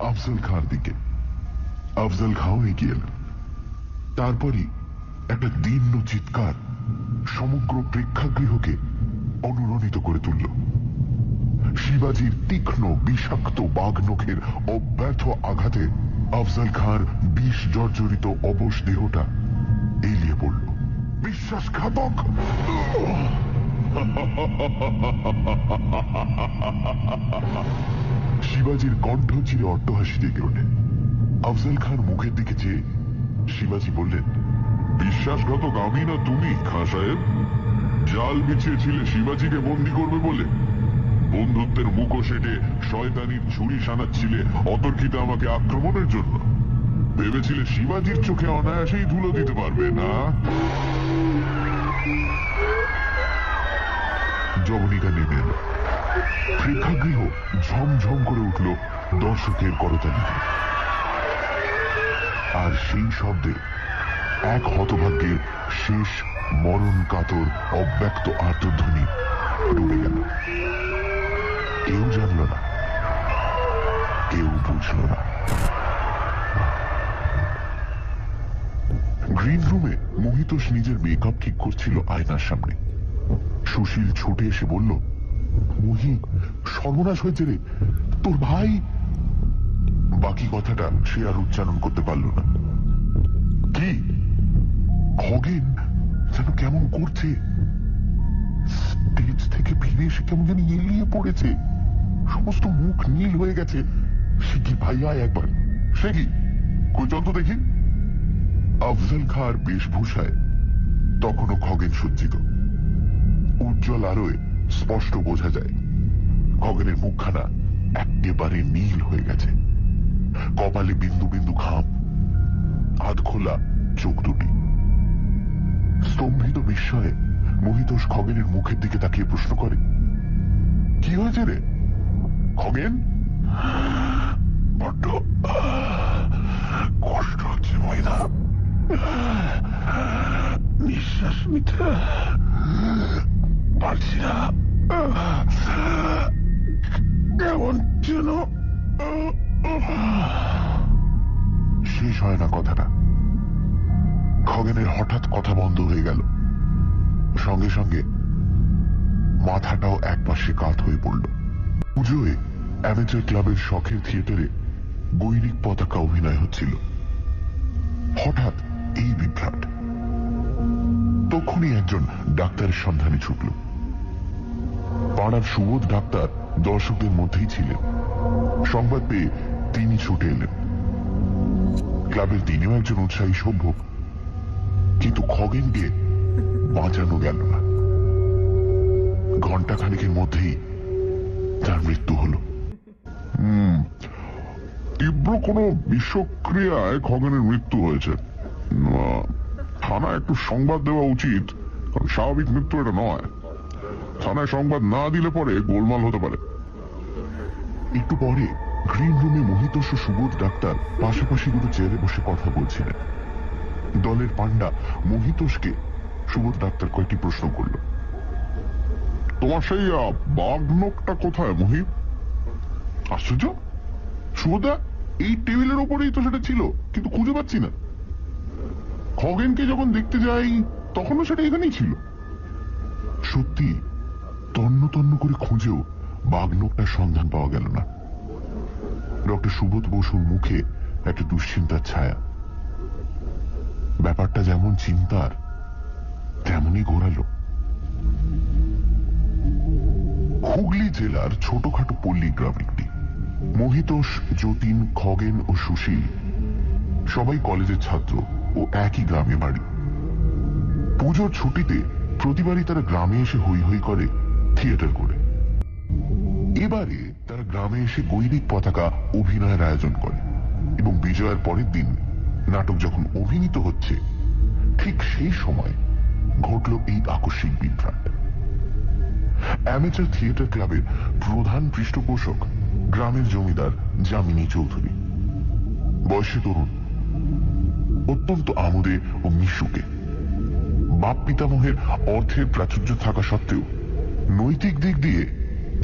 আফজল খাঁর দিকে। আফজল খাঁও এগিয়ে এলেন। তারপরই একটা দীর্ঘ চিৎকার সমগ্র প্রেক্ষাগৃহকে অনুরণিত করে তুলল। শিবাজির তীক্ষ্ণ বিষাক্ত বাঘ নখের অব্যর্থ আঘাতে আফজল খাঁর বিষ জর্জরিত অবশ দেহটা এলিয়ে পড়ল। বিশ্বাসঘাতক! শিবাজির কণ্ঠ চিরে অট্টহাসি জেগে ওঠে। আফজল খাঁর মুখের দিকে চেয়ে শিবাজি বললেন, বিশ্বাসঘাতক আমি না তুমি খাঁ সাহেব? জাল বিছিয়েছিলে শিবাজিকে বন্দি করবে বলে। বন্ধুত্বের মুখোশেটে শয়তানির ছুরি সানাচ্ছিলে অতর্কিত আমাকে আক্রমণের জন্য। ভেবেছিলে শিবাজির চোখে অনায়াসেই ধুলো দিতে পারবে না? জবনিকা নেমে এল। প্রেক্ষাগৃহ ঝমঝম করে উঠল দর্শকের করতালিতে। আর সেই শব্দে এক হতভাগ্যের শেষ মরণ কাতর অব্যক্ত আর্তধ্বনি ডুবে গেল। কেউ জানল না, কেউ বুঝল না। গ্রিন রুমে মহিতোষ নিজের মেকআপ ঠিক করছিল আয়নার সামনে। সুশীল ছুটে এসে বলল, মহি, সর্বনাশ হয়েছে রে, তোর ভাই। বাকি কথাটা সে আর উচ্চারণ করতে পারল না। কি? খগেন যেন কেমন করছে। স্টেজ থেকে ফিরে এসে কেমন যেন এলিয়ে পড়েছে। সমস্ত মুখ নীল হয়ে গেছে। সে কি ভাই, আয় একবার। সে কি? কই চল তো দেখি। আফজল খাঁর বেশভূষায় তখনও খগেন সজ্জিত। উজ্জ্বল আলোয় স্পষ্ট বোঝা যায় খগেনের মুখখানা একেবারে নীল হয়ে গেছে। কপালে বিন্দু বিন্দু ঘাম, আধ খোলা চোখ দুটি। স্তম্ভিত বিস্ময়ে মহিতোষ খগেনের মুখের দিকে তাকিয়ে প্রশ্ন করে, কি হয়েছে রে খগেন? বড্ড কষ্ট হচ্ছে মহিদা, নিঃশ্বাস নিতে পারছি না, কেমন যেন। শেষ হয় না কথাটা। খগেনের হঠাৎ কথা বন্ধ হয়ে গেল। সঙ্গে সঙ্গে মাথাটাও একপাশে কাত হয়ে পড়ল। পুজোয় অ্যামেচার ক্লাবের শখের থিয়েটারে গৈরিক পতাকা অভিনয় হচ্ছিল। হঠাৎ এই বিভ্রাট। তখনই একজন ডাক্তারের সন্ধানে ছুটল। পাড়ার সুবোধ ডাক্তার দর্শকদের মধ্যেই ছিলেন। সংবাদ পেয়ে তিনি ছুটে এলেন। ক্লাবের তিনিও একজন উৎসাহী সভ্য, কিন্তু খগেনকে বাঁচানো গেল না। ঘন্টা খানিকের মধ্যেই তার মৃত্যু হল। তীব্র কোন বিষক্রিয়ায় খগেনের মৃত্যু হয়েছে। থানায় একটু সংবাদ দেওয়া উচিত, স্বাভাবিক মৃত্যু এটা নয়। থানায় সংবাদ না দিলে পরে গোলমাল হতে পারে। একটু পরে গ্রিন রুমে মহিতোষ ও সুবোধ ডাক্তার পাশাপাশি দুটো চেয়ারে বসে কথা বলছিলেন। দলের পান্ডা মহিতোষকে সুবোধ ডাক্তার কয়েকটি প্রশ্ন করল। তোমার সেই বাঘ নখটা কোথায় মহি? আশ্চর্য, সুবোধা, এই টেবিলের ওপরেই তো সেটা ছিল, কিন্তু খুঁজে পাচ্ছি না। খগেনকে যখন দেখতে যাই তখনও সেটা এখানেই ছিল। সত্যি তন্ন তন্ন করে খুঁজেও বাঘ নখটার সন্ধান পাওয়া গেল না। ডক্টর সুবোধ বসুর মুখে একটা দুশ্চিন্তার ছায়া। ব্যাপারটা যেমন চিন্তার তেমনই ঘোরালো। হুগলি জেলার ছোটখাটো পল্লী গ্রাম একটি। মহিতোষ, যতীন, খগেন ও সুশীল সবাই কলেজের ছাত্র ও একই গ্রামে বাড়ি। পুজোর ছুটিতে প্রতিবারই তারা গ্রামে এসে হৈ হৈ করে থিয়েটার করে। এবারে তারা গ্রামে এসে গৈরিক পতাকা অভিনয়ের আয়োজন করে এবং বিজয়ের পরের দিন নাটক যখন অভিনীত হচ্ছে ঠিক সেই সময় ঘটল এই আকস্মিক বিভ্রাট। অ্যামেচার থিয়েটার ক্লাবের প্রধান পৃষ্ঠপোষক গ্রামের জমিদার যামিনী চৌধুরী, বয়সে তরুণ, অত্যন্ত আমোদে ও মিশুকে। বাপ পিতামহের অর্থের প্রাচুর্য থাকা সত্ত্বেও নৈতিক দিক দিয়ে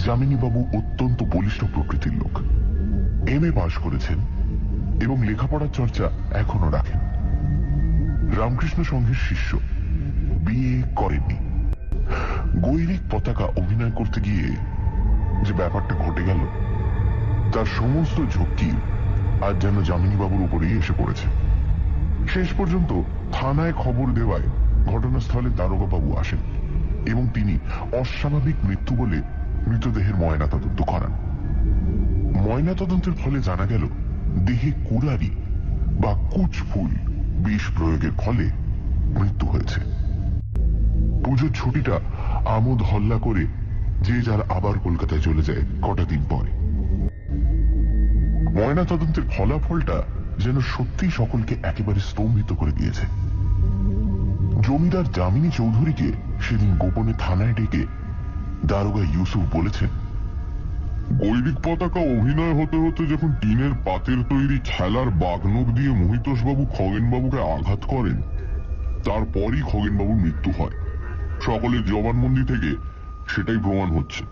যামিনীবাবু অত্যন্ত বলিষ্ঠ প্রকৃতির লোক। MA পাশ করেছেন এবং লেখাপড়ার চর্চা এখনো রাখেন। রামকৃষ্ণ সংঘের শিষ্য, বিয়ে করেননি। গৈরিক পতাকা অভিনয় করতে গিয়ে যে ব্যাপারটা ঘটে গেল, তার সমস্ত ঝক্কি আজ যেন যামিনীবাবুর উপরেই এসে পড়েছে। শেষ পর্যন্ত থানায় খবর দেওয়ায় ঘটনাস্থলে দারোগাবাবু আসেন এবং তিনি অস্বাভাবিক মৃত্যু বলে মৃতদেহের ময়নাতদন্ত করান। ময়নাতদন্তের ফলে জানা গেল দেহে কুরারি বা কুচফুল বিষ প্রয়োগের ফলে মৃত্যু হয়েছে। পুজোর ছুটিটা আমোদ হল্লা করে যে যার আবার কলকাতায় চলে যায় কটা দিন পরে। ময়নাতদন্তের ফলাফলটা যেন সত্যি সকলকে একেবারে স্তম্ভিত করে দিয়েছে। জমিদার যামিনী চৌধুরীকে সেদিন গোপনে থানায় ডেকে দারোগা ইউসুফ বলেছেন, গৈরিক পতাকা অভিনয় হতে হতে যখন টিনের পাতের তৈরি খেলার বাগনক দিয়ে মহিতোষবাবু খগেনবাবুকে আঘাত করেন, তারপরই খগেনবাবুর মৃত্যু হয়। সকলের জবানবন্দি থেকে সেটাই প্রমাণ হচ্ছে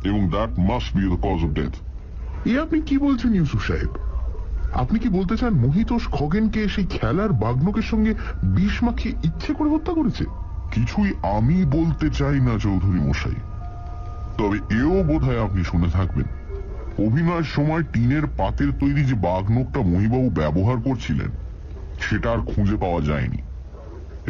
এবং that must be the cause of death. আপনি কি বলছেন ইউসুফ সাহেব? আপনি কি বলতে চান মহিতোষ খগেনকে সেই খেলার বাগনকের সঙ্গে বিষ মাখিয়ে ইচ্ছে করে হত্যা করেছে? কিছুই আমি বলতে চাই না চৌধুরী মশাই, তবে এও বোধহয় আপনি শুনে থাকবেন, অভিনয়ের সময় টিনের পাতের তৈরি যে বাগনকটা মহিবাবু ব্যবহার করছিলেন সেটা আর খুঁজে পাওয়া যায়নি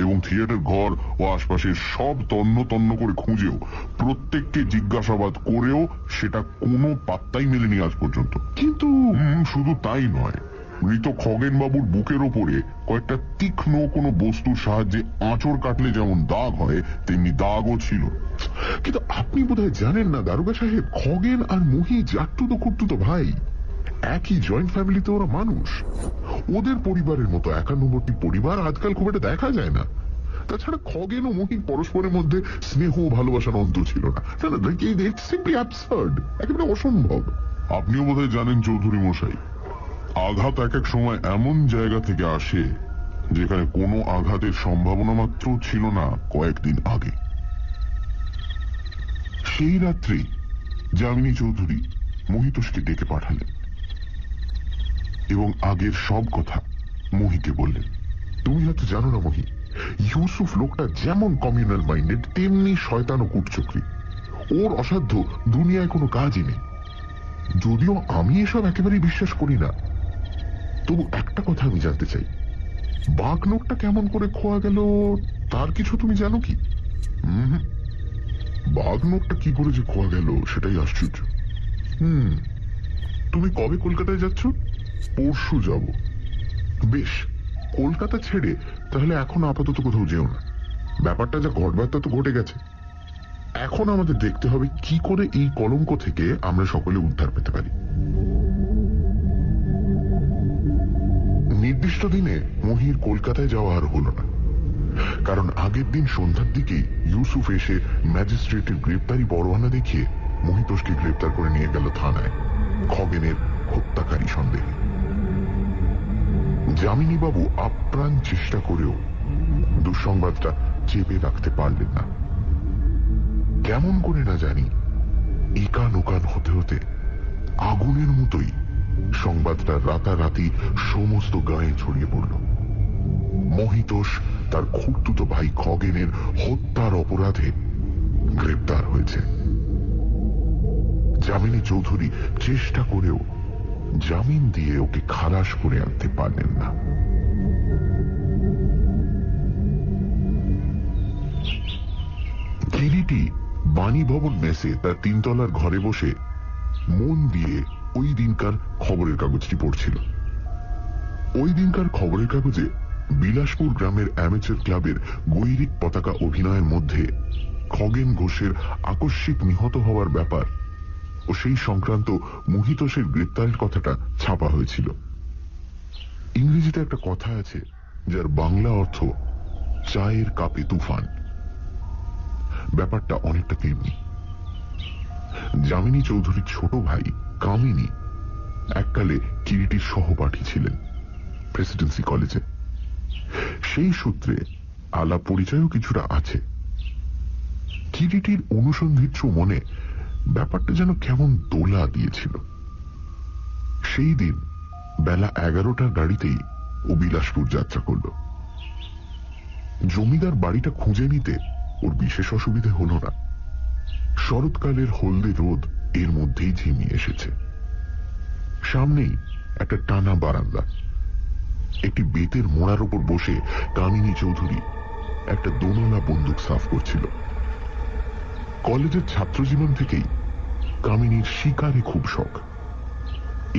এবং থিয়েটার ঘর ও আশপাশের সব তন্ন তন্ন করে খুঁজেও প্রত্যেককে জিজ্ঞাসাবাদ করেও সেটা কোনো পাত্তাই মেলেনি আজ পর্যন্ত। কিন্তু শুধু তাই নয়, মৃত খগেন বাবুর বুকের ওপরে কয়েকটা তীক্ষ্ণ কোনো বস্তুর সাহায্যে আঁচড় কাটলে যেমন দাগ হয় তেমনি দাগও ছিল। কিন্তু আপনি বোধহয় জানেন না দারোগা সাহেব, খগেন আর মহি জাট্টুতো খুঁট্টুতো ভাই, একই জয়েন্ট ফ্যামিলিতে ওরা মানুষ। ওদের পরিবারের মতো একান্নবর্তী পরিবার আজকাল খুব একটা দেখা যায় না। তাছাড়া খগেন ও মহির পরস্পরের মধ্যে স্নেহ ও ভালোবাসার অন্ত ছিল না। একেবারে অসম্ভব। আপনিও বোধহয় জানেন চৌধুরী মশাই, আঘাত এক এক সময় এমন জায়গা থেকে আসে যেখানে কোনো আঘাতের সম্ভাবনা মাত্র ছিল না কয়েকদিন আগে। সেই রাত্রে যামিনী চৌধুরী মহিতোষকে ডেকে পাঠালেন এবং আগের সব কথা মহিকে বললেন। তুমি হয়তো জানো না মহি, ইউসুফ লোকটা যেমন কমিউনাল মাইন্ডেড তেমনি শয়তান ও কুটচক্রী। ওর অসাধ্য দুনিয়ায় কোনো কাজই নেই। যদিও আমি এসব একেবারেই বিশ্বাস করি না, তবু একটা কথা আমি জানতে চাই, বাঘনকটা কেমন করে খোয়া গেল তার কিছু তুমি জানো কি? বাঘনকটা কি করে যে খোয়া গেল সেটাই আশ্চর্য। তুমি কবে কলকাতায় যাচ্ছ? পরশু যাব। বেশ, কলকাতা ছেড়ে তাহলে এখন আপাতত কোথাও যেও না। ব্যাপারটা যা ঘটবার তা তো ঘটে গেছে। এখন আমাদের দেখতে হবে কি করে এই কলঙ্ক থেকে আমরা সকলে উদ্ধার পেতে পারি। নির্দিষ্ট দিনে মহির কলকাতায় যাওয়া আর হল না, কারণ আগের দিন সন্ধ্যার দিকে ইউসুফ এসে ম্যাজিস্ট্রেটের গ্রেপ্তারি পরোয়ানা দেখিয়ে মহিতোষকে গ্রেপ্তার করে নিয়ে গেল থানায় খগেনের হত্যাকারী সন্দেহে। যামিনীবাবু আপ্রাণ চেষ্টা করেও দুঃসংবাদটা চেপে রাখতে পারলেন না। কেমন করে না জানি একান ওকান হতে হতে আগুনের মতোই সংবাদটা রাতারাতি সমস্ত গায়ে ছড়িয়ে পড়ল। মহিতোষ তার খুঁড়তুতো ভাই খগেনের হত্যার অপরাধে গ্রেপ্তার হয়েছে। যামিনী চৌধুরী চেষ্টা করেও জামিন দিয়ে ওকে খালাস করে আনতে পারলেন না। কিরিটি বাণী ভবন মেসে তার তিনতলার ঘরে বসে মন দিয়ে ওই দিনকার খবরের কাগজটি পড়ছিল। ওই দিনকার খবরের কাগজে বিলাসপুর গ্রামের অ্যামেচার ক্লাবের গৈরিক পতাকা অভিনয়ের মধ্যে খগেন ঘোষের আকস্মিক নিহত হওয়ার ব্যাপার ও সেই সংক্রান্ত মহিতোষের গ্রেপ্তারের কথাটা ছাপা হয়েছিল। ইংরেজিতে একটা কথা আছে যার বাংলা অর্থ চায়ের কাপে তুফান। ব্যাপারটা অনেকটা তেমনি। যামিনী চৌধুরীর ছোট ভাই কামিনী এককালে কিরিটির সহপাঠী ছিলেন প্রেসিডেন্সি কলেজে। সেই সূত্রে আলাপ পরিচয়ও কিছুটা আছে। কিরিটির অনুসন্ধিৎস মনে ব্যাপারটা যেন কেমন দোলা দিয়েছিল। সেই দিন বেলা 11টার গাড়িতেই ও বিলাসপুর যাত্রা করল। জমিদার বাড়িটা খুঁজে নিতে ওর বিশেষ অসুবিধে হলো না। শরৎকালের হলদে রোদ এর মধ্যেই ঝিমিয়ে এসেছে। সামনেই একটা টানা বারান্দা। একটি বেতের মোড়ার উপর বসে কামিনী চৌধুরী একটা দোনলা বন্দুক সাফ করছিল। কলেজের ছাত্রজীবন থেকেই কামিনীর শিকারে খুব শখ।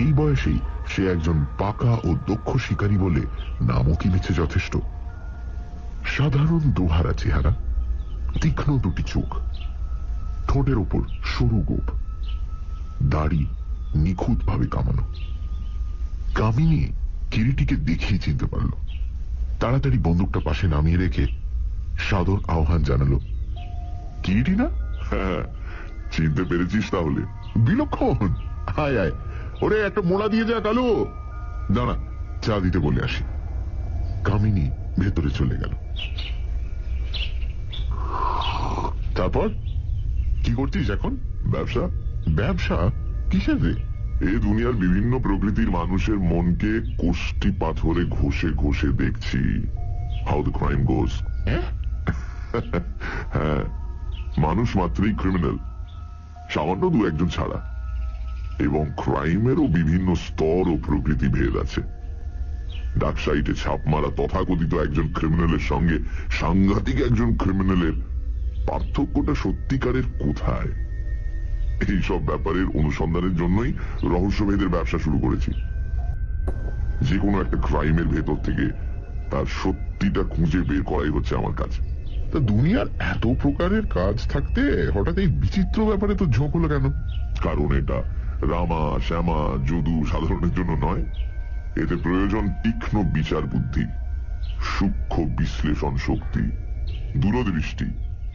এই বয়সেই সে একজন পাকা ও দক্ষ শিকারী বলে নামও কিনেছে যথেষ্ট। সাধারণ দোহারা চেহারা, তীক্ষ্ণ দুটি চোখ, ঠোঁটের ওপর সরু গোপ, দাড়ি নিখুঁতভাবে কামানো। কামিনী কিরিটিকে দেখেই চিনতে পারল। তাড়াতাড়ি বন্দুকটা পাশে নামিয়ে রেখে সাদর আহ্বান জানালো, কিরিটি না? হ্যাঁ, চিনতে পেরেছিস তাহলে? বিলক্ষণ। আয় আয়, ওরে একটা মোড়া দিয়ে যা কালু। দাঁড়া, চা দিতে বলে আসি। কামিনী ভেতরে চলে গেল। তারপর কি করছিস এখন? ব্যবসা। ব্যবসা কিসের রে? এই দুনিয়ার বিভিন্ন প্রকৃতির মানুষের মনকে কোষ্টি পাথরে ঘষে ঘষে দেখছি হাউ দ্য ক্রাইম গোজ। হ্যাঁ, মানুষ মাত্রই ক্রিমিনাল, সামান্য দু একজন ছাড়া। এবং ক্রাইমেরও বিভিন্ন স্তর ও প্রকৃতি ভেদ আছে। ডাক সাইটে ছাপ মারা তথাকথিত একজন ক্রিমিনালের সঙ্গে সাংঘাতিক একজন ক্রিমিনালের পার্থক্যটা সত্যিকারের কোথায়? এইসব ব্যাপারের অনুসন্ধানের জন্যই রহস্যভেদের ব্যবসা শুরু করেছি। যে কোনো একটা ক্রাইমের ভেতর থেকে তার সত্যিটা খুঁজে বের করাই হচ্ছে আমার কাজ। তা দুনিয়ার এত প্রকারের কাজ থাকতে হঠাৎ এই বিচিত্র ব্যাপারে তো ঝোঁক হলো কেন? কারণ এটা রামা শ্যামা যদু সাধারণের জন্য নয়। এতে প্রয়োজন তীক্ষ্ণ বিচার বুদ্ধি, সূক্ষ্ম বিশ্লেষণ শক্তি, দূরদৃষ্টি,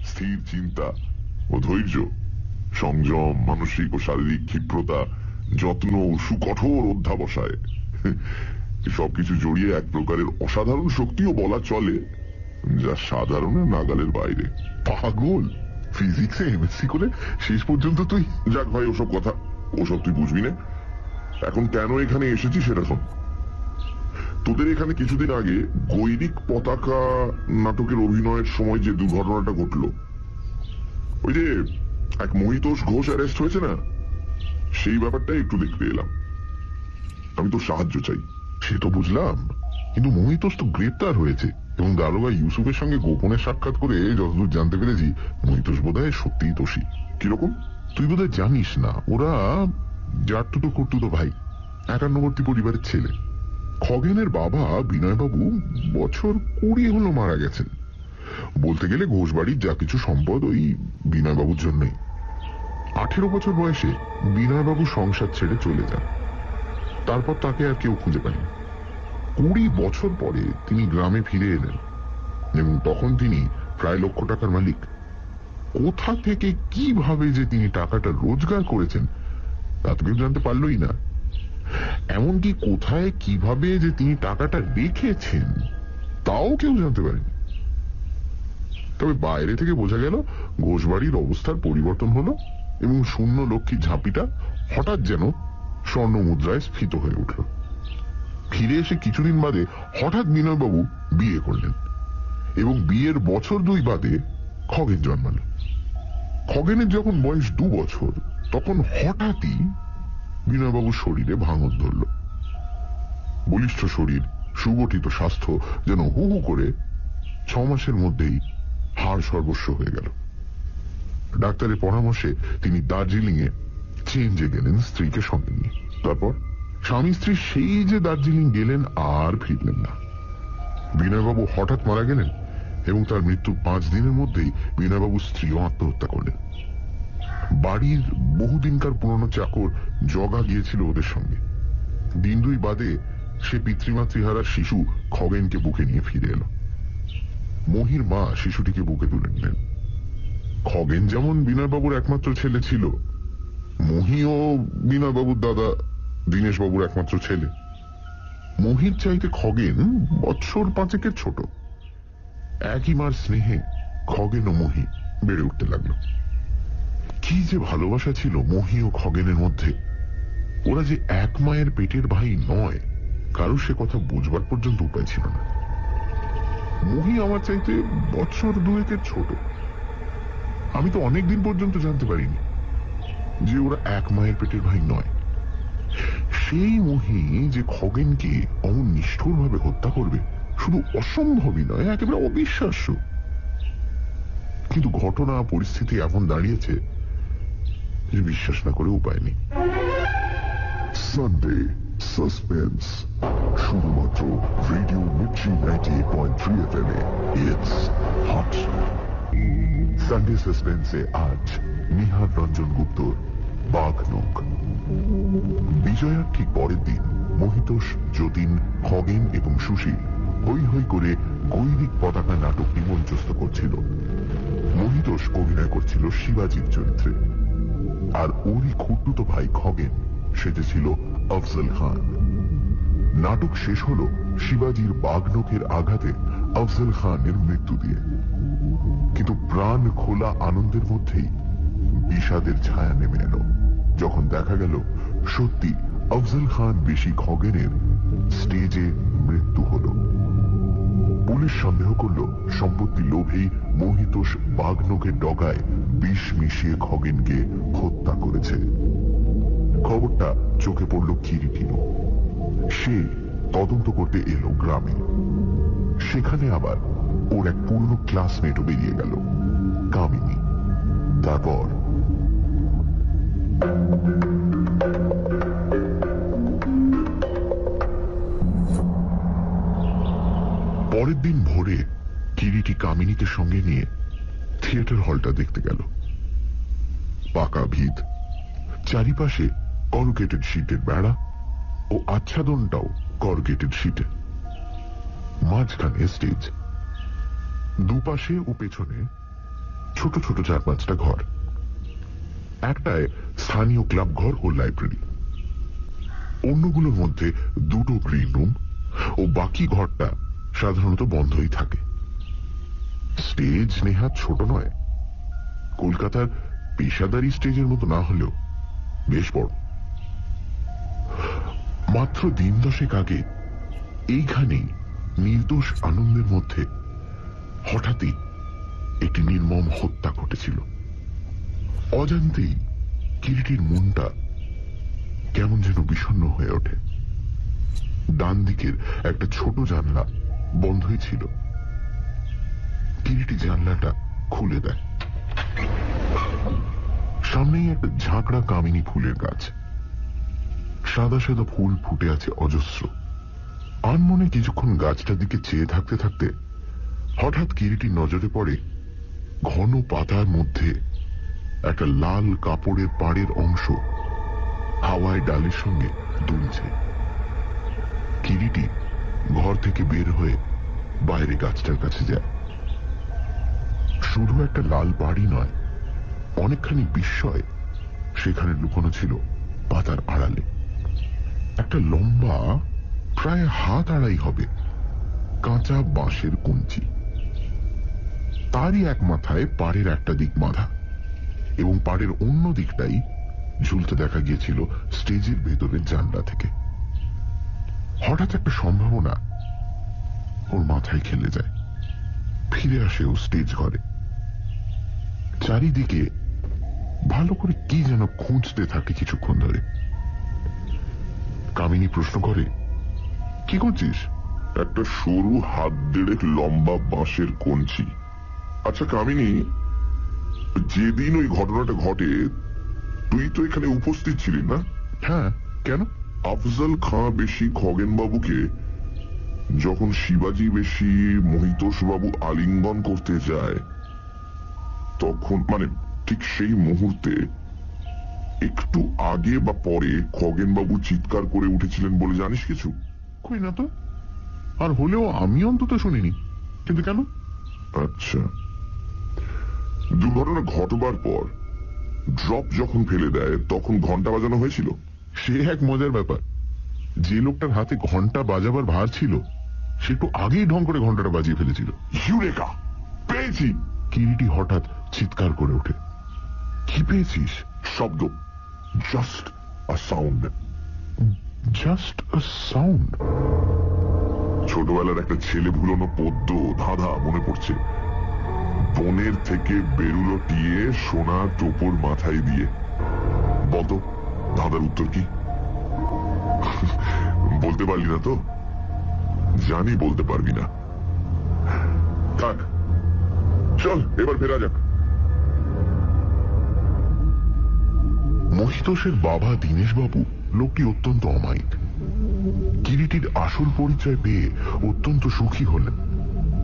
স্থির চিন্তা ও ধৈর্য, সংযম, মানসিক ও শারীরিক ক্ষিপ্রতা, যত্ন ও সুকঠোর অধ্যাবসায়। সবকিছু জড়িয়ে এক প্রকারের অসাধারণ শক্তিও বলা চলে, যা সাধারণের নাগালের বাইরে। পাগল, ফিজিক্সে এমএসসি করে শেষ পর্যন্ত তুই? যাক ভাই, ওসব কথা, ওসব তুই বুঝবি না। এখন কেন এখানে এসেছি সেটা শোন। তোদের এখানে কিছুদিন আগে গৈরিক পতাকা নাটকের অভিনয়ের সময় যে দুর্ঘটনাটা ঘটল, ওই যে এক মহিতোষ ঘোষ অ্যারেস্ট হয়েছে না, সেই ব্যাপারটা একটু দেখতে এলাম। আমি তো সাহায্য চাই। সে তো বুঝলাম, কিন্তু মহিতোষ তো গ্রেপ্তার হয়েছে এবং দারোগা ইউসুফের সঙ্গে গোপনে সাক্ষাৎ করে যতদূর জানতে পেরেছি মহিতোষ বোধহয় সত্যিই দোষী। কিরকম? তুই বোধহয় জানিস না, ওরা জাট্টুতো করতুতো ভাই, 51বর্তী পরিবারের ছেলে। খগেনের বাবা বিনয়বাবু বছর 20 হলো মারা গেছেন। বলতে গেলে ঘোষবাড়ির যা কিছু সম্পদ ওই বিনয়বাবুর জন্যই। 18 বছর বয়সে বিনয়বাবু সংসার ছেড়ে চলে যান। তারপর তাকে আর কেউ খুঁজে পায়নি। 20 বছর পরে তিনি গ্রামে ফিরে এলেন এবং তখন তিনি প্রায় লক্ষ টাকার মালিক। কোথা থেকে কিভাবে যে তিনি টাকাটা রোজগার করেছেন তা তো কেউ জানতে পারলই না। এমনকি কোথায় কিভাবে যে তিনি টাকাটা রেখেছেন তাও কেউ জানতে পারেনি। তবে বাইরে থেকে বোঝা গেল ঘোষবাড়ির অবস্থার পরিবর্তন হলো এবং শূন্য লক্ষ্মী ঝাঁপিটা হঠাৎ যেন স্বর্ণ মুদ্রায় স্ফীত হয়ে উঠল। ফিরে এসে কিছুদিন বাদে হঠাৎ বিনয়বাবু বিয়ে করলেন এবং বিয়ের বছর 2 বাদে খগেন জন্মাল। খগেনের যখন বয়স 2 বছর তখন হঠাৎই বিনয়বাবুর শরীরে ভাঙন ধরল। বলিষ্ঠ শরীর, সুগঠিত স্বাস্থ্য যেন হু হু করে 6 মাসের মধ্যেই হাড় সর্বস্ব হয়ে গেল। ডাক্তারের পরামর্শে তিনি দার্জিলিং এ চেঞ্জে গেলেন স্ত্রীকে সঙ্গে নিয়ে। তারপর স্বামী স্ত্রী সেই যে দার্জিলিং গেলেন আর ফিরলেন না। বিনয়বাবু হঠাৎ মারা গেলেন এবং তার মৃত্যুর 5 দিনের মধ্যেই বিনয়বাবুর স্ত্রীও আত্মহত্যা করলেন। বাড়ির বহুদিনকার পুরনো চাকর জগা গিয়েছিল ওদের সঙ্গে। দিন 2 বাদে সে পিতৃমাতৃহারা শিশু খগেনকে বুকে নিয়ে ফিরে এলো। মহির মা শিশুটিকে বুকে তুলে নিলেন। খগেন যেমন বিনয়বাবুর একমাত্র ছেলে ছিল, মহিও বিনয়বাবুর দাদা দীনেশবাবুর একমাত্র ছেলে। মহির চাইতে খগেন বছর 5 ছোট। একই মার স্নেহে খগেন ও মহি বেড়ে উঠতে লাগলো। কি যে ভালোবাসা ছিল মহি ও খগেনের মধ্যে! ওরা যে এক মায়ের পেটের ভাই নয়, কারো সে কথা বুঝবার পর্যন্ত উপায় ছিল না। মহি আমার চাইতে বছর দুয়েকের ছোট। আমি তো অনেকদিন পর্যন্ত জানতে পারিনি যে ওরা এক মায়ের পেটের ভাই নয়। সেই মহি যে খগেনকে অমন নিষ্ঠুরভাবে হত্যা করবে শুধু অসম্ভবই নয়, একেবারে অবিশ্বাস্য। কিন্তু ঘটনা পরিস্থিতি এমন দাঁড়িয়েছে যে বিশ্বাস না করে উপায় নেই। সানডে সাসপেন্স, শুধুমাত্র রেডিও মির্চি 98.3 FM এ। It's hot. সানডে সাসপেন্সে আজ নিহার রঞ্জন গুপ্তর বাঘনখ। বিজয়ার ঠিক পরের দিন মহিতোষ, যতীন, খগেন এবং সুশীল হই হই করে গৈরিক পতাকা নাটকটি মঞ্চস্থ করছিল। মহিতোষ অভিনয় করছিল শিবাজির চরিত্রে, আর ওরই খুঁড়তুতো ভাই খগেন সেজেছিল আফজল খান। নাটক শেষ হল শিবাজির বাঘনখের আঘাতে আফজল খানের মৃত্যু দিয়ে। কিন্তু প্রাণ খোলা আনন্দের মধ্যেই বিষাদের ছায়া নেমে এলো যখন দেখা গেল সত্যি আফজল খান বেশি খগেনের স্টেজে মৃত্যু হল। পুলিশ সন্দেহ করল সম্পত্তি লোভেই মহিতোষ বাঘনখের ডগায় বিষ মিশিয়ে খগেনকে হত্যা করেছে। খবরটা চোখে পড়ল কিরিটিরও। সে তদন্ত করতে এলো গ্রামে। সেখানে আবার ওর এক পুরনো ক্লাসমেটও বেরিয়ে গেল, কামিনী। তারপর পরের দিন ভোরে কিরিটি কামিনীকে সঙ্গে নিয়ে থিয়েটার হলটা দেখতে গেল। পাকা ভিত, চারিপাশে করুগেটেড শীটের বেড়া ও আচ্ছাদনটাও করুগেটেড শীটে। মাঝখানে স্টেজ, দুপাশে ও পেছনে ছোট ছোট 4-5টা ঘর। একটায় স্থানীয় ক্লাব ঘর ও লাইব্রেরি, অন্যগুলোর মধ্যে 2টো গ্রিন রুম ও বাকি ঘরটা সাধারণত বন্ধই থাকে। স্টেজ নেহাত ছোট নয়, কলকাতার পেশাদারি স্টেজের মতো না হলেও বেশ বড়। মাত্র দিন 10 আগে এইখানেই নির্দোষ আনন্দের মধ্যে হঠাৎই একটি নির্মম হত্যা ঘটেছিল। অজান্তেই কিরিটির মনটা কেমন যেন বিষণ্ণ হয়ে ওঠে। ডান দিকের একটা ছোট জানলা বন্ধই ছিল। কিরিটি জানলাটা খুলে দেয়। সামনেই একটা ঝাঁকড়া কামিনী ফুলের গাছ। সাদা সাদা ফুল ফুটে আছে অজস্র। আনমনে কিছুক্ষণ গাছটার দিকে চেয়ে থাকতে থাকতে হঠাৎ কিরিটির নজরে পড়ে ঘন পাতার মধ্যে একটা লাল কাপড়ের পাড়ের অংশ হাওয়ায় ডালের সঙ্গে দুলছে। কিরিটি ঘর থেকে বের হয়ে বাইরে গাছটার কাছে যায়। শুধু একটা লাল পাড়ই নয়, অনেকখানি বিস্ময় সেখানে লুকোনো ছিল পাতার আড়ালে। একটা লম্বা, প্রায় হাত আড়াই হবে, কাঁচা বাঁশের কঞ্চি। তারই এক মাথায় পাড়ের একটা দিক বাঁধা এবং পাড়ের অন্য দিকটাই ঝুলতে দেখা গিয়েছিল স্টেজের ভেতরের জানলা থেকে। হঠাৎ একটা সম্ভাবনা ওর মাথায় খেলে যায়। ফিরে আসে ও স্টেজ ঘরে। চারিদিকে ভালো করে কি যেন খুঁজতে থাকে কিছুক্ষণ ধরে। কামিনী প্রশ্ন করে, কি করছিস? একটা সরু 1.5 লম্বা বাঁশের কঞ্চি। আচ্ছা কামিনী, যেদিন ওই ঘটনাটা ঘটে তুই তো এখানে উপস্থিত ছিলি না? হ্যাঁ, কেন? আফজল খাঁ বেশি খগেন বাবুকে যখন শিবাজি বেশি মহিতোষ বাবু আলিঙ্গন করতে যায় তখন, মানে ঠিক সেই মুহূর্তে একটু আগে বা পরে খগেন বাবু চিৎকার করে উঠেছিলেন বলে জানিস কিছু? কই না তো, আর হলেও আমি অন্তত শুনিনি। কিন্তু কেন? আচ্ছা, দুর্ঘটনা ঘটবার পর ড্রপ যখন ফেলে দেয় তখন ঘন্টা বাজানো হয়েছিল। সে এক মজার ব্যাপার। যে লোকটার হাতে ঘন্টা বাজাবার ভার ছিল সে একটু আগেই ঢং করে ঘন্টাটা বাজিয়ে ফেলেছিল। ইউরেকা, পেয়েছি! কিরিটি হঠাৎ চিৎকার করে ওঠে। কি পেয়েছিস? শব্দ, জাস্ট আ সাউন্ড। জাস্ট আ সাউন্ড। ছোটবেলার একটা ছেলে ভুলোনো পদ্য ধাঁধা মনে পড়ছে। বনের থেকে বেরুলো টিয়ে সোনা টোপর মাথায় দিয়ে। বলতো ধাঁধার উত্তর কি? বলতে পারলি না তো? জানি বলতে পারবি না। থাক, চল এবার ফেরা যাক। মহিতোষের বাবা দীনেশবাবু লোকটি অত্যন্ত অমায়িক। কিরিটির আসল পরিচয় পেয়ে অত্যন্ত সুখী হলেন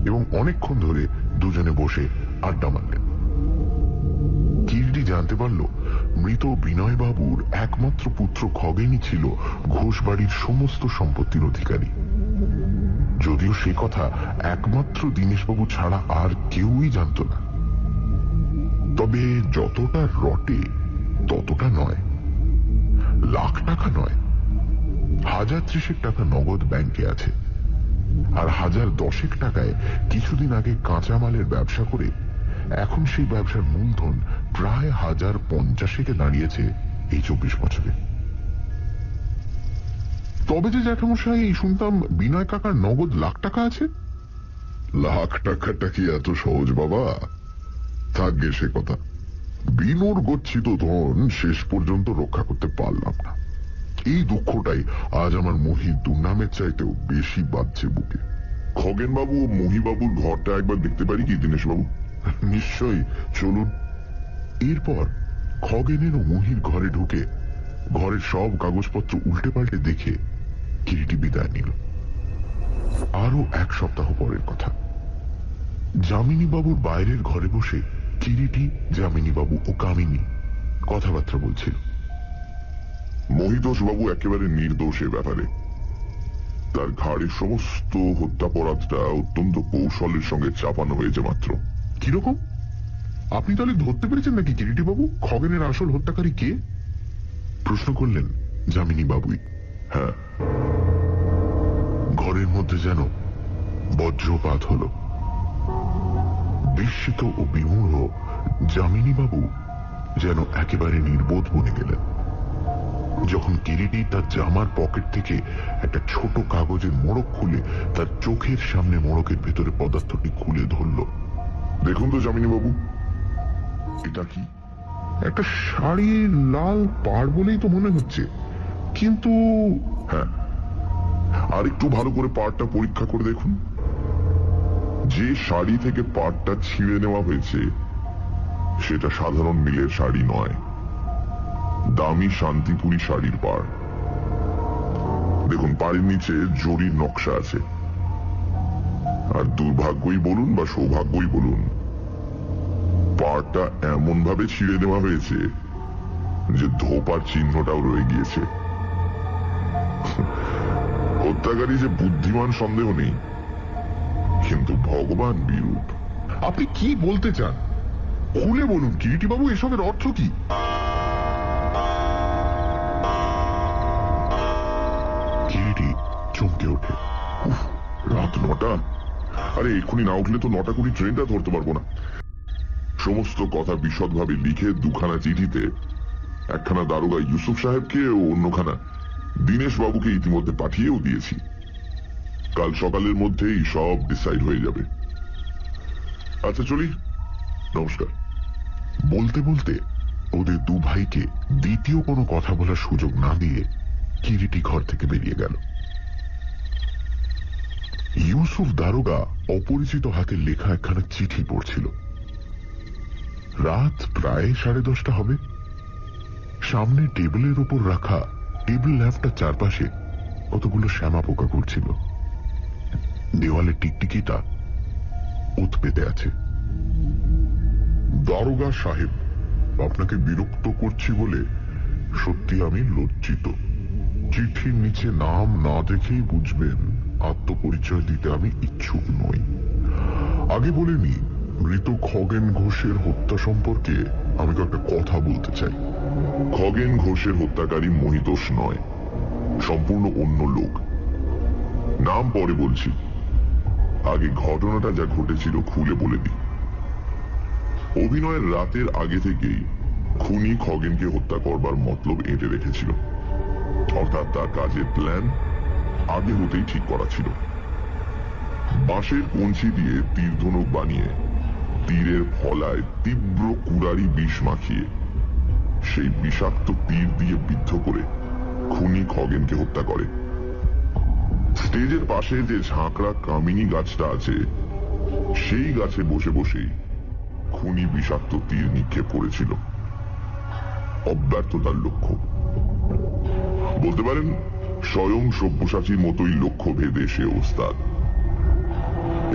এবং অনেকক্ষণ ধরে দুজনে বসে আড্ডা মারলেন। কিরিটি জানতে পারল মৃত বিনয়বাবুর একমাত্র পুত্র খগেনই ছিল ঘোষ বাড়ির সমস্ত সম্পত্তির অধিকারী। যদিও সে কথা একমাত্র দীনেশবাবু ছাড়া আর কেউই জানত না। তবে যতটা রটে ততটা নয়। লাখ টাকা নয়, 1030 টাকা নগদ ব্যাংকে আছে। আর 1010 টাকায় কিছুদিন আগে কাঁচামালের ব্যবসা করে এখন সেই ব্যবসার মূলধন প্রায় 1050 দাঁড়িয়েছে এই 24 বছরে। তবে যে জ্যাঠামশাই শুনতাম বিনয় কাকার নগদ লাখ টাকা আছে। লাখ টাকাটা কি এত সহজ বাবা? থাকবে সে কথা। বিনুর গচ্ছিত ধন শেষ পর্যন্ত রক্ষা করতে পারলাম না। এই দুঃখটাই আজ আমার মহির দুর্নামের চাইতেও বেশি বাজছে বুকে। খগেন বাবু ও মহিবাবুর ঘরটা একবার দেখতে পারি কি দীনেশবাবু? নিশ্চয়ই, চলুন। এরপর খগেনের ও মহির ঘরে ঢুকে ঘরের সব কাগজপত্র উল্টে পাল্টে দেখে কিরিটি বিদায় নিল। আরো 1 সপ্তাহ পরের কথা। যামিনী বাবুর বাইরের ঘরে বসে কিরিটি, যামিনী বাবু ও কামিনী কথাবার্তা বলছিল। মহিতোষ বাবু একেবারে নির্দোষ এ ব্যাপারে। তার ঘাড়ের সমস্ত হত্যাপরাধটা অত্যন্ত কৌশলের সঙ্গে চাপানো হয়েছে মাত্র। কিরকম? আপনি তাহলে ধরতে পেরেছেন নাকি কিরিটি বাবু খগেনের আসল হত্যাকারী কে? প্রশ্ন করলেন যামিনী বাবুই। হ্যাঁ। ঘরের মধ্যে যেন বজ্রপাত হল। বিস্মিত ও বিমূঢ় যামিনী বাবু যেন একেবারে নির্বোধ বনে গেলেন। যখন কিরিটি তার জামার পকেট থেকে একটা ছোট কাগজের মোড়ক খুলে তার চোখের সামনে মোড়কের ভেতরে পদার্থটি খুলে ধরল। দেখুন তো যামিনী বাবু, এটা কি? একটা শাড়ির লাল পাড় বলেই তো মনে হচ্ছে, কিন্তু হ্যাঁ, আর একটু ভালো করে পাড়টা পরীক্ষা করে দেখুন। যে শাড়ি থেকে পাড়টা ছিঁড়ে নেওয়া হয়েছে সেটা সাধারণ মিলের শাড়ি নয়, দামি শান্তিপুরী শাড়ির পাড়। দেখুন, পাড়ের নিচে জরির নকশা আছে। আর দুর্ভাগ্যই বলুন বা সৌভাগ্যই বলুন, পাড়টা এমন ভাবে ছিঁড়ে নেওয়া হয়েছে যে ধোপার চিহ্নটাও রয়ে গিয়েছে। হত্যাকারী যে বুদ্ধিমান সন্দেহ নেই, কিন্তু ভগবান বিরূপ। আপনি কি বলতে চান খুলে বলুন কিরিটি বাবু, এসবের অর্থ কি? কিরিটি চমকে ওঠে। রাত 9টা? আরে এক্ষুনি না উঠলে তো 9টা-20 ট্রেনটা ধরতে পারবো না। সমস্ত কথা বিশদভাবে লিখে 2খানা চিঠিতে, একখানা দারোগা ইউসুফ সাহেবকে ও অন্যখানা দীনেশ বাবুকে ইতিমধ্যে পাঠিয়েও দিয়েছি। কাল সকালের মধ্যেই সব ডিসাইড হয়ে যাবে। আচ্ছা চলি, নমস্কার। বলতে বলতে ওদের 2 ভাইকে দ্বিতীয় কোনো কথা বলার সুযোগ না দিয়ে কিরিটি ঘর থেকে বেরিয়ে গেল। ইউসুফ দারোগা অপরিচিত হাতের লেখা একখানা চিঠি পড়ছিল। রাত প্রায় 10:30 হবে। সামনে টেবিলের উপর রাখা টেবিল ল্যাম্পটার চারপাশে কতগুলো শ্যামা পোকা ঘুরছিল। দেওয়ালে টিকটিকিটা ওত পেতে আছে। দারোগা সাহেব, আপনাকে বিরক্ত করছি বলে সত্যি আমি লজ্জিত। চিঠির নিচে নাম না দেখেই বুঝবেন আত্মপরিচয় দিতে আমি ইচ্ছুক নই। আগে বলিনি, মৃত খগেন ঘোষের হত্যা সম্পর্কে আমি একটা কথা বলতে চাই। খগেন ঘোষের হত্যাকারী মহিতোষ নয়, সম্পূর্ণ অন্য লোক। নাম পরে বলছি, আগে ঘটনাটা যা ঘটেছিল খুলে বলে দিই। অভিনয়ের রাতের আগে থেকেই খুনি খগেনকে হত্যা করবার মতলব এঁটে রেখেছিল। অর্থাৎ তার কাজের প্ল্যান আগে হতেই ঠিক করা ছিল। বাঁশের কঞ্চি দিয়ে তীর ধনুক বানিয়ে তীরের ফলায় তীব্র কুড়ারি বিষ মাখিয়ে সেই বিষাক্ত তীর দিয়ে বিদ্ধ করে খুনি খগেনকে হত্যা করে। স্টেজের পাশে যে ঝাঁকড়া কামিনী গাছটা আছে সেই গাছে বসে বসেই খুনি বিষাক্ত তীর নিক্ষেপ করেছিল। অব্যর্থতার লক্ষ্য, বলতে পারেন স্বয়ং সব্যসাচীর মতোই লক্ষ্য ভেদে সে ওস্তাদ।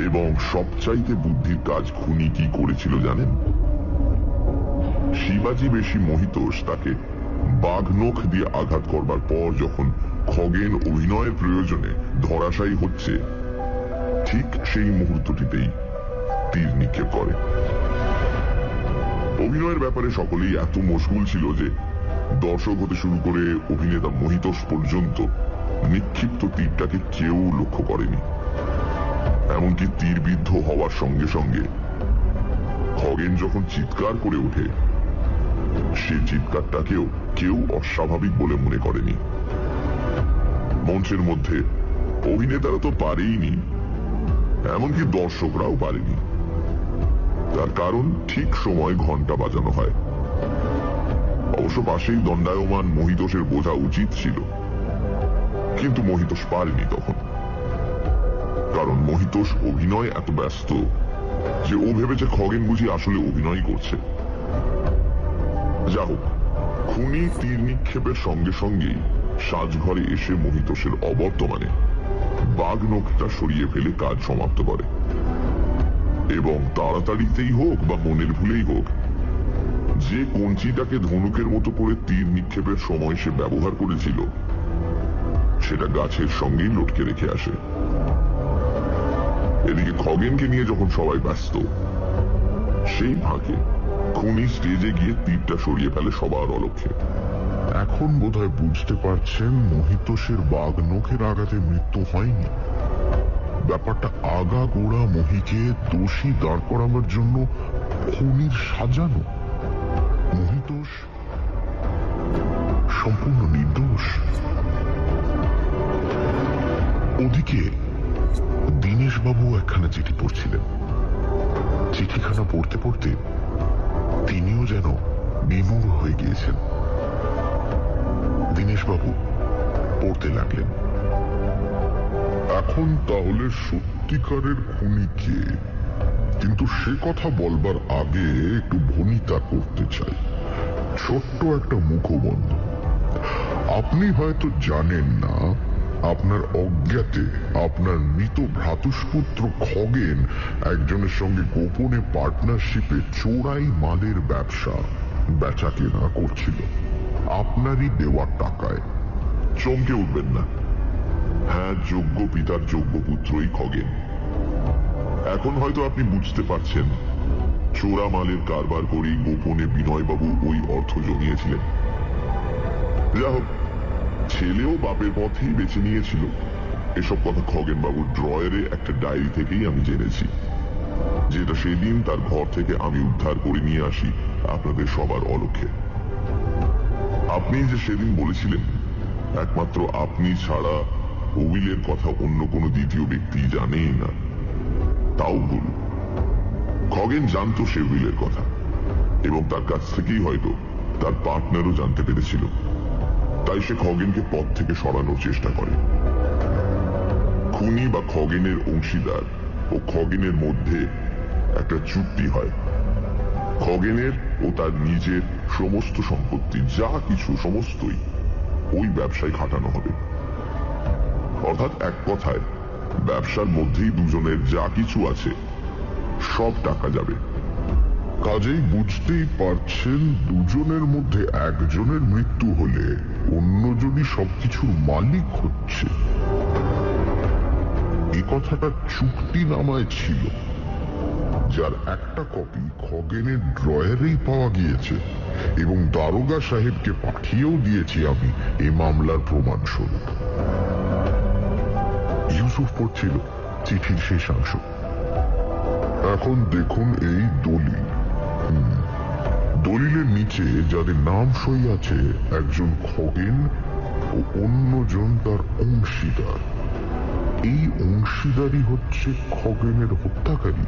এবং সবচাইতে বুদ্ধির কাজ খুনি কি করেছিল জানেন? শিবাজি বেশি মহিতোষ তাকে বাঘ নখ দিয়ে আঘাত করবার পর যখন খগেন অভিনয়ের প্রয়োজনে ধরাশায়ী হচ্ছে, ঠিক সেই মুহূর্তটিতেই তীর নিক্ষেপ করে। অভিনয়ের ব্যাপারে সকলেই এত মশগুল ছিল যে দর্শক হতে শুরু করে অভিনেতা মহিতোষ পর্যন্ত নিক্ষিপ্ত তীরটাকে কেউ লক্ষ্য করেনি। এমনকি তীরবিদ্ধ হওয়ার সঙ্গে সঙ্গে খগেন যখন চিৎকার করে ওঠে, সে চিৎকারটাকেও কেউ অস্বাভাবিক বলে মনে করেনি। মঞ্চের মধ্যে অভিনেতারা তো পারেইনি, এমনকি দর্শকরাও পারেনি। তার কারণ ঠিক সময় ঘন্টা বাজানো হয়। অবশ্য পাশেই দণ্ডায়মান মহিতোষের বোঝা উচিত ছিল, কিন্তু মহিতোষ পারেনি তখন। কারণ মহিতোষ অভিনয় এত ব্যস্ত যে ও ভেবেছে খগেন বুঝি আসলে অভিনয় করছে। যা হোক, খুনি তীর নিক্ষেপের সঙ্গে সঙ্গেই সাজঘরে এসে মহিতোষের অবর্তমানে বাঘ নখটা সরিয়ে ফেলে কাজ সমাপ্ত করে। এবং তাড়াতাড়িতেই হোক বা মনের ভুলেই হোক, যে কঞ্চিটাকে ধনুকের মতো করে তীর নিক্ষেপের সময় সে ব্যবহার করেছিল সেটা গাছের সঙ্গেই লটকে রেখে আসে। এদিকে খগেনকে নিয়ে যখন সবাই ব্যস্ত, সেই ফাঁকে খুনি স্টেজে গিয়ে তীরটা সরিয়ে ফেলে সবার অলক্ষ্যে। এখন বোধহয় বুঝতে পারছেন মহিতোষের বাঘ নখের আঘাতে মৃত্যু হয়নি। ব্যাপারটা আগা গোড়া মহিকে দোষী দাঁড় করাবার জন্য খুনির সাজানো। মহিতোষ সম্পূর্ণ নির্দোষ। ওদিকে দীনেশবাবু একখানা চিঠি পড়ছিলেন। চিঠিখানা পড়তে পড়তে তিনিও যেন বিমূঢ় হয়ে গিয়েছেন। দীনেশবাবু পড়তে লাগলেন, এখন তাহলে সত্যিকারের খুনি কে? কিন্তু সে কথা বলবার আগে একটু ভনিতা করতে চাই। ছোট্ট একটা মুখবন্ধ। আপনি হয়তো জানেন না, আপনার অজ্ঞাতে আপনার মৃত ভ্রাতুষ্পুত্র খগেন একজনের সঙ্গে গোপনে পার্টনারশিপে চোরাই মালের ব্যবসা বেচা কেনা করছিল আপনারই দেওয়ার টাকায়। চমকে উঠবেন না, হ্যাঁ, যোগ্য পিতার যোগ্য পুত্রই খগেন। এখন হয়তো আপনি বুঝতে পারছেন চোরা মালের কারবার করেই গোপনে বিনয়বাবু ওই অর্থ জমিয়েছিলেন। যা হোক, ছেলেও বাপের পথেই বেছে নিয়েছিল, এসব কথা খগেন বাবুর ড্রয়ারে একটা ডায়েরি থেকেই আমি জেনেছি, যেটা সেদিন তার ঘর থেকে আমি উদ্ধার করে নিয়ে আসি আপনাদের সবার অলক্ষ্যে। আপনি যে সেদিন বলেছিলেন একমাত্র আপনি ছাড়া উইলের কথা অন্য কোনো দ্বিতীয় ব্যক্তি জানেই না, তাও ভুল। খগেন জানতো সে উইলের কথা, এবং তার কাছ থেকেই হয়তো তার পার্টনারও জানতে পেরেছিল। তাই সে খগেনকে পথ থেকে সরানোর চেষ্টা করে। খুনি বা খগেনের অংশীদার ও খগেনের মধ্যে একটা চুক্তি হয়। খগেনের ও তার নিজের সমস্ত সম্পত্তি, যা কিছু সমস্তই ওই ব্যবসায় খাটানো হবে। অর্থাৎ এক কথায় ব্যবসার মধ্যেই দুজনের যা কিছু আছে সব টাকা যাবে। কাজেই বুঝতেই পারছেন দুজনের মধ্যে একজনের মৃত্যু হলে অন্যজনই সবকিছুর মালিক হচ্ছে। এই কথাটা চুক্তিনামায় ছিল, যার একটা কপি খগেনের ড্রয়ারেই পাওয়া গিয়েছে এবং দারোগা সাহেবকে পাঠিয়েও দিয়েছি আমি এ মামলার প্রমাণস্বরূপ। ইউসুফ পড়ছিল চিঠির শেষাংশ। এখন দেখুন এই দলিল। দলিলের নিচে যাদের নাম সই আছে একজন খগেন ও অন্যজন তার অংশীদার। এই অংশীদারই হচ্ছে খগেনের হত্যাকারী।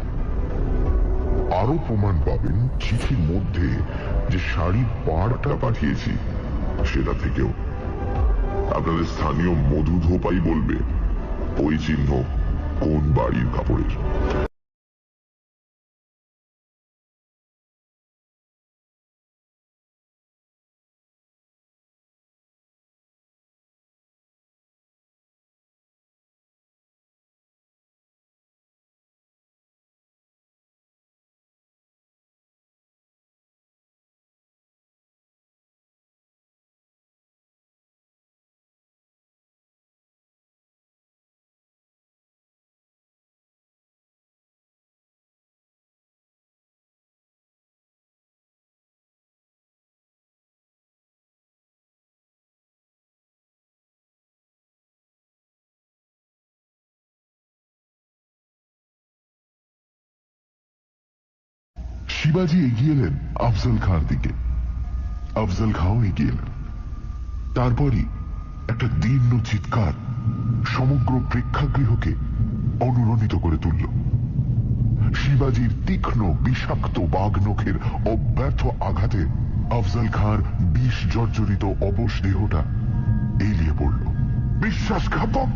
আরো প্রমাণ পাবেন চিঠির মধ্যে যে শাড়ির পাড়টা পাঠিয়েছি সেটা থেকেও। আপনাদের স্থানীয় মধু ধোপাই বলবে ওই চিহ্ন কোন বাড়ির কাপড়ের। শিবাজি এগিয়ে এলেন আফজল খাঁর দিকে। আফজল খাঁও এগিয়ে এলেন। তারপরই একটা দীর্ণ চিৎকার সমগ্র প্রেক্ষাগৃহকে অনুরণিত করে তুলল। শিবাজির তীক্ষ্ণ বিষাক্ত বাঘ নখের অব্যর্থ আঘাতে আফজল খাঁর বিষ জর্জরিত অবশ দেহটা এলিয়ে পড়ল। বিশ্বাসঘাতক!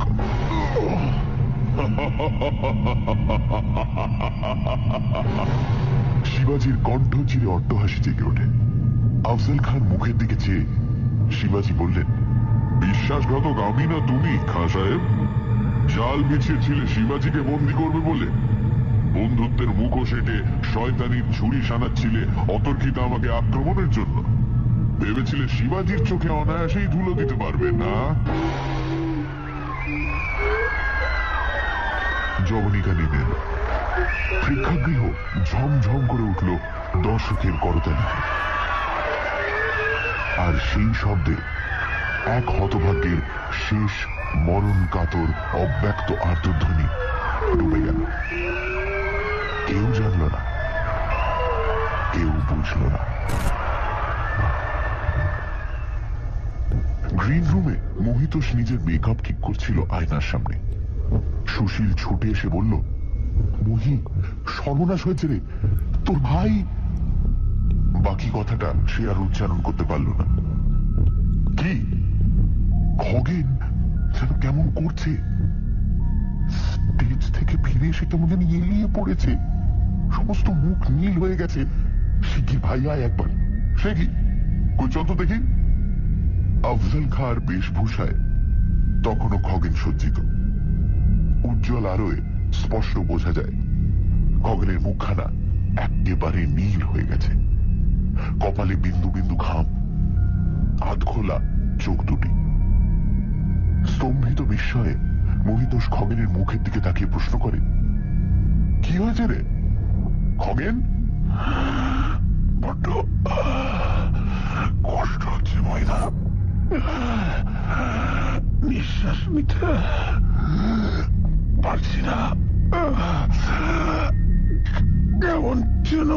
শিবাজির কণ্ঠ চিরে অট্টহাসি জেগে ওঠে। আফজল খান মুখের দিকে চেয়ে শিবাজি বললেন, বিশ্বাসঘাতক আমি না তুমি খাঁ সাহেব? জাল বিছিয়েছিলে শিবাজিকে বন্দি করবে বলে। বন্ধুত্বের মুখোশ এঁটে শয়তানির ছুরি সানাচ্ছিলে অতর্কিত আমাকে আক্রমণের জন্য। ভেবেছিলে শিবাজির চোখে অনায়াসেই ধুলো দিতে পারবে না? জবনিকা নেমে এলো। প্রেক্ষাগৃহ ঝমঝম করে উঠল দর্শকের করতালিতে। আর সেই শব্দে এক হতভাগ্যের শেষ মরণ কাতর অব্যক্ত আর্তধ্বনি ডুবে গেল। কেউ জানল না, কেউ বুঝল না। গ্রিন রুমে মোহিতোষ নিজের মেকআপ ঠিক করছিল আয়নার সামনে। সুশীল ছুটে এসে বলল, মহি, সর্বনাশ হয়েছে রে, তোর ভাই। বাকি কথাটা সে আর উচ্চারণ করতে পারল না। কি? খগেন যেন কেমন করছে। স্টেজ থেকে ফিরে এসে কেমন যেন এলিয়ে পড়েছে। সমস্ত মুখ নীল হয়ে গেছে। শিগগির ভাই আয় একবার। সে কি? কই চল তো দেখি। আফজল খাঁর বেশভূষায় তখনও খগেন সজ্জিত। উজ্জ্বল আলোয় স্পষ্ট বোঝা যায় খগেনের মুখখানা একেবারে নীল হয়ে গেছে। কপালে বিন্দু বিন্দু ঘাম, আধ খোলা চোখ দুটি। স্তম্ভিত বিস্ময়ে মোহিতোষ খগেনের মুখের দিকে তাকিয়ে প্রশ্ন করে, কি হয়েছে রে খগেন? বড্ড কষ্ট হচ্ছে ময়দা, নিঃশ্বাস নিতে পারছি না, কেমন যেন।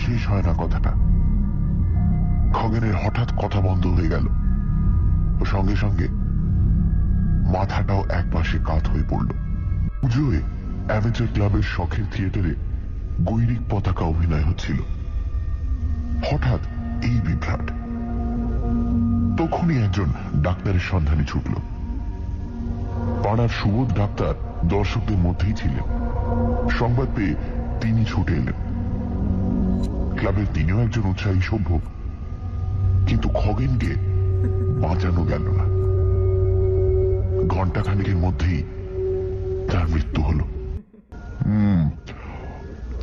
শেষ হয় না কথাটা। খগেনের হঠাৎ কথা বন্ধ হয়ে গেল ও সঙ্গে সঙ্গে মাথাটাও একপাশে কাত হয়ে পড়ল। পুজোয় অ্যামেচার ক্লাবের শখের থিয়েটারে গৈরিক পতাকা অভিনয় হচ্ছিল। হঠাৎ এই বিভ্রাট। তখনই একজন ডাক্তারের সন্ধানে ছুটল। পাড়ার সুবোধ ডাক্তার দর্শকদের মধ্যেই ছিলেন। সংবাদ পেয়ে তিনি ছুটে এলেন। ক্লাবের তিনিও একজন উৎসাহী সভ্য, কিন্তু খগেনকে বাঁচানো গেল না। ঘণ্টাখানেকের মধ্যেই তার মৃত্যু হল।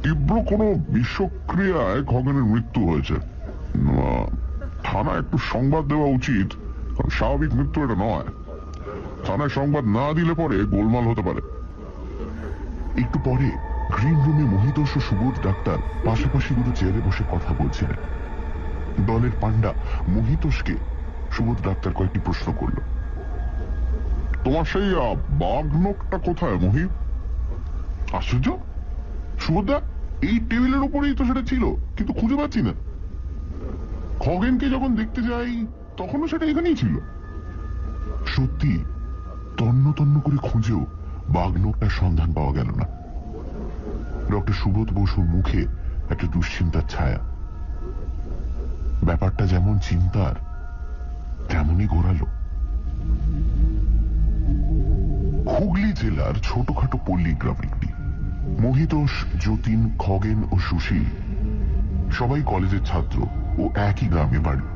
তীব্র কোনো বিষক্রিয়ায় খগেনের মৃত্যু হয়েছে। থানায় একটু সংবাদ দেওয়া উচিত, স্বাভাবিক মৃত্যু এটা নয়। থানায় সংবাদ না দিলে পরে গোলমাল হতে পারে। একটু পরে গ্রিন রুমে মোহিতোষ ও সুবোধ ডাক্তার পাশাপাশি দুটো চেয়ারে বসে কথা বলছিলেন। দলের পান্ডা মোহিতোষকে সুবোধ ডাক্তার কয়েকটি প্রশ্ন করল। তোমার সেই বাঘ নখটা কোথায় মহি? আশ্চর্য, সুবোধদা, এই টেবিলের উপরেই তো সেটা ছিল, কিন্তু খুঁজে পাচ্ছি না। খগেনকে যখন দেখতে যাই তখনও সেটা এখানেই ছিল। সত্যি তন্ন তন্ন করে খুঁজেও বাঘনোকটার সন্ধান পাওয়া গেল না। ডক্টর সুবোধ বসুর মুখে একটা দুশ্চিন্তার ছায়া। ব্যাপারটা যেমন চিন্তার তেমনই ঘোরালো। হুগলি জেলার ছোটখাটো পল্লী গ্রাম একটি। মহিতোষ, যতীন, খগেন ও সুশীল সবাই কলেজের ছাত্র ও একই গ্রামে বাড়ি।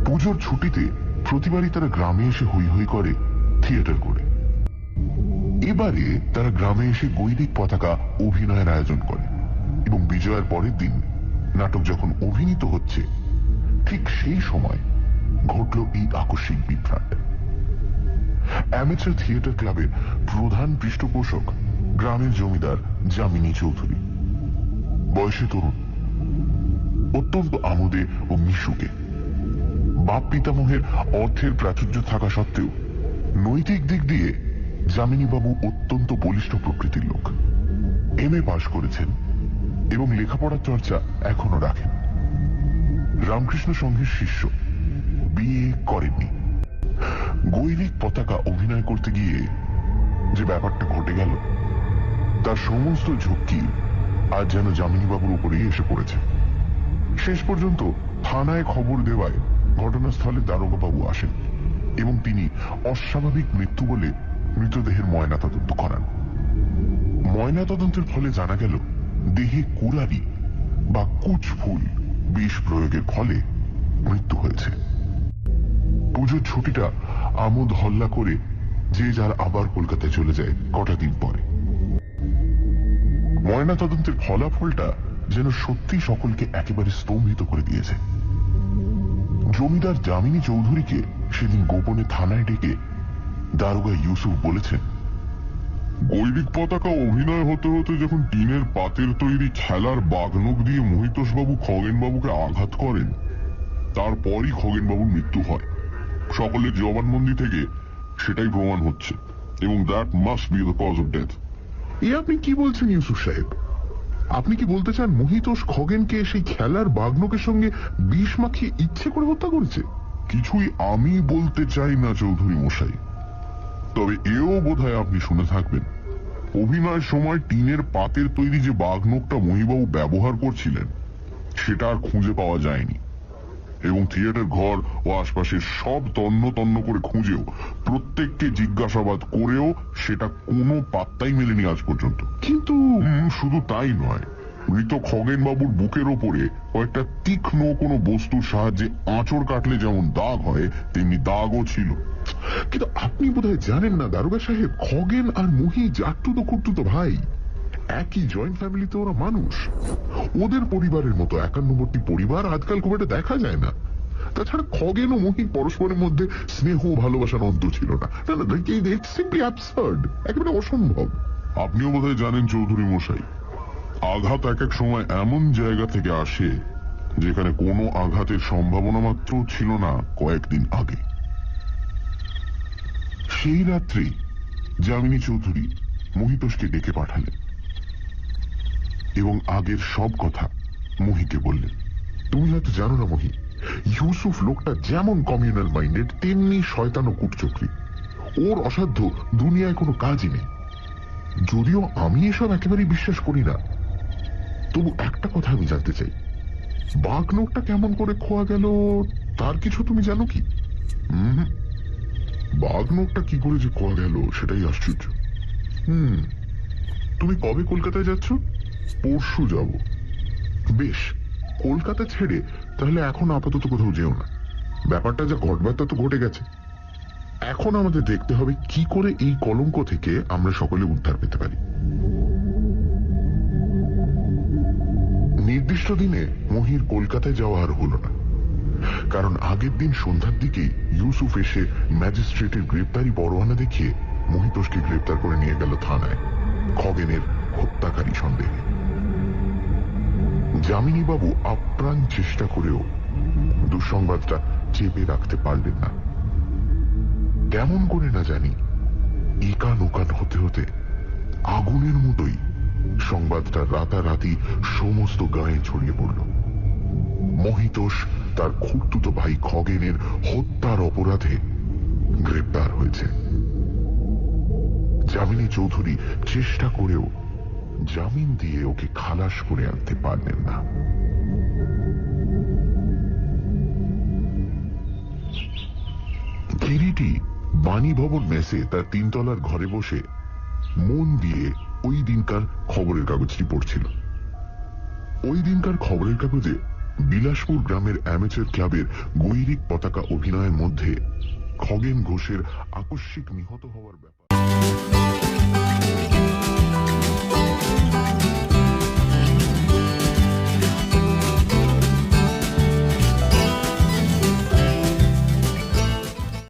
পুজোর ছুটিতে প্রতিবারই তারা গ্রামে এসে হৈ হৈ করে থিয়েটার করে। এবারে তারা গ্রামে এসে গৈরিক পতাকা অভিনয়ের আয়োজন করে এবং বিজয়ের পরের দিন নাটক যখন অভিনীত হচ্ছে ঠিক সেই সময় ঘটল এই আকস্মিক বিভ্রাট। অ্যামেচার থিয়েটার ক্লাবের প্রধান পৃষ্ঠপোষক গ্রামের জমিদার যামিনী চৌধুরী, বয়সে তরুণ, অত্যন্ত আমোদে ও মিশুকে। বাপ পিতামহের অর্থের প্রাচুর্য থাকা সত্ত্বেও নৈতিক দিক দিয়ে যামিনীবাবু অত্যন্ত বলিষ্ঠ প্রকৃতির লোক। এমএ পাশ করেছেন এবং লেখাপড়ার চর্চা এখনো রাখেন। রামকৃষ্ণ সংঘের শিষ্য, বিয়ে করেননি। গৈরিক পতাকা অভিনয় করতে গিয়ে যে ব্যাপারটা ঘটে গেল তার সমস্ত ঝক্কি আজ যেন যামিনীবাবুর উপরেই এসে পড়েছে। শেষ পর্যন্ত থানায় খবর দেওয়ায় ঘটনাস্থলে দারোগাবাবু আসেন এবং তিনি অস্বাভাবিক মৃত্যু বলে মৃতদেহের ময়নাতদন্ত করান। ময়নাতদন্তের ফলে জানা গেল দেহে কুরারি বা কুচফুল বিষ প্রয়োগের ফলে মৃত্যু হয়েছে। পুজোর ছুটিটা আমোদ হল্লা করে যে যার আবার কলকাতায় চলে যায় কটা দিন পরে। ময়নাতদন্তের ফলাফলটা যেন সত্যি সকলকে একেবারে স্তম্ভিত করে দিয়েছে। জমিদার যামিনী চৌধুরীকে সেদিন গোপনে থানায় ডেকে দারোগা ইউসুফ বলেছেন, গৈরিক পতাকা অভিনয় হতে হতে যখন টিনের পাতের তৈরি খেলার বাঘনখ দিয়ে মহিতোষবাবু খগেনবাবুকে আঘাত করেন তারপরই খগেনবাবুর মৃত্যু হয়। সকলের জবানবন্দি থেকে সেটাই প্রমাণ হচ্ছে এবং that must be the cause of death. এ আপনি কি বলছেন ইউসুফ সাহেব? আপনি কি বলতে চান মহিতোষ খগেনকে সেই খেলার বাঘনকের সঙ্গে বিষ মাখিয়ে ইচ্ছে করে হত্যা করেছে? কিছুই আমি বলতে চাই না চৌধুরী মশাই, তবে এও বোধহয় আপনি শুনে থাকবেন অভিনয়ের সময় টিনের পাতের তৈরি যে বাঘনখটা মহিবাবু ব্যবহার করছিলেন সেটা আর খুঁজে পাওয়া যায়নি এবং থিয়েটার ঘর ও আশপাশের সব তন্ন তন্ন করে খুঁজেও প্রত্যেককে জিজ্ঞাসাবাদ করেও সেটা কোনো পাত্তাই মেলেনি আজ পর্যন্ত। কিন্তু শুধু তাই নয়, মৃত খগেনবাবুর বুকের ওপরে কয়েকটা তীক্ষ্ণ কোনো বস্তুর সাহায্যে আঁচড় কাটলে যেমন দাগ হয় তেমনি দাগও ছিল। কিন্তু আপনি বোধহয় জানেন না দারোগা সাহেব, খগেন আর মহি জাট্টুতো খুঁট্টুতো ভাই। একই জয়েন্ট ফ্যামিলিতে ওরা মানুষ। ওদের পরিবারের মতো একান্নবর্তী পরিবার আজকাল খুব একটা দেখা যায় না। তাছাড়া খগেন ও মহির পরস্পরের মধ্যে স্নেহ ভালোবাসার অন্ত ছিল না। একেবারে অসম্ভব। আপনিও বোধহয় জানেন চৌধুরী মশাই, আঘাত এক এক সময় এমন জায়গা থেকে আসে যেখানে কোনো আঘাতের সম্ভাবনা মাত্র ছিল না কয়েকদিন আগে। সেই রাত্রে যামিনী চৌধুরী মহিতোষকে ডেকে পাঠালেন এবং আগের সব কথা মহিকে বললেন। তুমি হয়তো জানো না মহি, ইউসুফ লোকটা যেমন কমিউনাল মাইন্ডেড তেমনি শয়তান ও কুটচক্রী। ওর অসাধ্য দুনিয়ায় কোনো কাজই নেই। যদিও আমি এসব একেবারেই বিশ্বাস করি না, তবু একটা কথা আমি জানতে চাই, বাঘনখটা কেমন করে খোয়া গেল তার কিছু তুমি জানো কি? বাঘনখটা কি করে যে খোয়া গেল সেটাই আশ্চর্য। তুমি কবে কলকাতায় যাচ্ছ? পরশু যাব। বেশ, কলকাতা ছেড়ে তাহলে এখন আপাতত কোথাও যেও না। ব্যাপারটা যা ঘটবার তা তো ঘটে গেছে। এখন আমাদের দেখতে হবে কি করে এই কলঙ্ক থেকে আমরা সকলে উদ্ধার পেতে পারি। নির্দিষ্ট দিনে মহির কলকাতায় যাওয়া আর হল না, কারণ আগের দিন সন্ধ্যার দিকে ইউসুফ এসে ম্যাজিস্ট্রেটের গ্রেপ্তারি পরোয়ানা দেখিয়ে মহিতোষকে গ্রেপ্তার করে নিয়ে গেল থানায় খগেনের হত্যাকারী সন্দেহে। যামিনীবাবু আপ্রাণ চেষ্টা করেও দুঃসংবাদটা চেপে রাখতে পারলেন না। কেমন করে না জানি একান ওকান হতে হতে আগুনের মতোই সংবাদটা রাতারাতি সমস্ত গায়ে ছড়িয়ে পড়ল। মহিতোষ তার খুড়তুতো ভাই খগেনের হত্যার অপরাধে গ্রেপ্তার হয়েছে। যামিনী চৌধুরী চেষ্টা করেও জামিন দিয়ে ওকে খালাস করে আনতে পারলেন না। কিরিটি বাণীভবন মেসে তার 3 তলার ঘরে বসে মন দিয়ে ওই দিনকার খবরের কাগজটি পড়ছিল। ওই দিনকার খবরের কাগজে বিলাসপুর গ্রামের অ্যামেচার ক্লাবের গৈরিক পতাকা অভিনয়ের মধ্যে খগেন ঘোষের আকস্মিক নিহত হওয়ার ব্যাপার